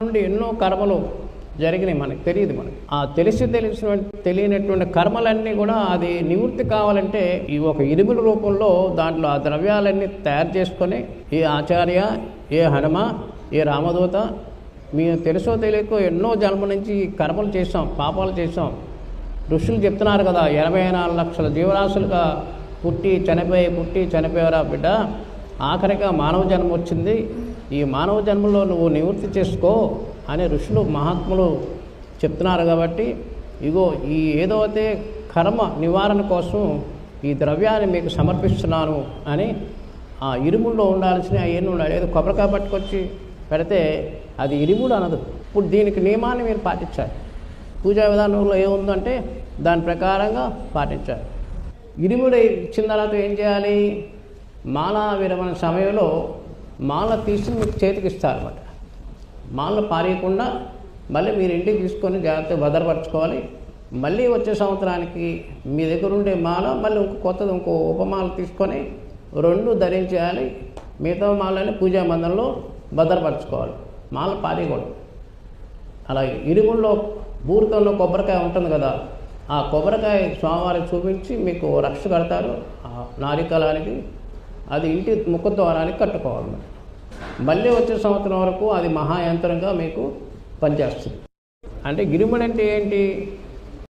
నుండి ఎన్నో కర్మలు జరిగినాయి, మనకు తెలియదు. మనకి ఆ తెలియనటువంటి కర్మలన్నీ కూడా అది నివృత్తి కావాలంటే ఈ ఒక ఇరుముల రూపంలో దాంట్లో ఆ ద్రవ్యాలన్నీ తయారు చేసుకొని ఏ ఆచార్య, ఏ హనుమ, ఏ రామదూత, మేము తెలుసో తెలియకో ఎన్నో జన్మ నుంచి కర్మలు చేసాం, పాపాలు చేసాం. ఋషులు చెప్తున్నారు కదా, 84 లక్షల జీవరాశులుగా పుట్టి చనిపోయారా బిడ్డ, ఆఖరిగా మానవ జన్మ వచ్చింది. ఈ మానవ జన్మలో నువ్వు నివృత్తి చేసుకో అని ఋషులు మహాత్ములు చెప్తున్నారు. కాబట్టి ఇగో ఈ ఏదైతే కర్మ నివారణ కోసం ఈ ద్రవ్యాన్ని మీకు సమర్పిస్తున్నాను అని ఆ ఇరుముల్లో ఉండాల్సిన అవన్నీ ఉండాలి. ఏదో కొబ్బరికాయ పట్టుకొచ్చి పెడితే అది ఇరుముడు అనదు. ఇప్పుడు దీనికి నియమాన్ని మీరు పాటించాలి. పూజా విధానంలో ఏముందంటే దాని ప్రకారంగా పాటించాలి. ఇరుముడు ఇచ్చిన తర్వాత ఏం చేయాలి? మాలా విరమణ సమయంలో మాల తీసి మీకు చేతికి ఇస్తారన్నమాట. మాలను పారేయకుండా మళ్ళీ మీరు ఇంటికి తీసుకొని జాగ్రత్తగా భద్రపరచుకోవాలి. మళ్ళీ వచ్చే సంవత్సరానికి మీ దగ్గర ఉండే మాల మళ్ళీ ఇంకో ఉపమాల తీసుకొని 2 ధరించేయాలి. మిగతా మాలని పూజా మందిరంలో భద్రపరచుకోవాలి. మాల పారేయకూడదు. అలాగే ఇరుముల్లో బూరితంలో కొబ్బరికాయ ఉంటుంది కదా, ఆ కొబ్బరికాయ స్వామివారికి చూపించి మీకు రక్ష కడతారు. ఆ నారికలానికి అది ఇంటి ముఖద్వారానికి కట్టుకోవాలి. మళ్ళీ వచ్చే సంవత్సరం వరకు అది మహాయంత్రంగా మీకు పనిచేస్తుంది. అంటే ఇరుముడు అంటే ఏంటి?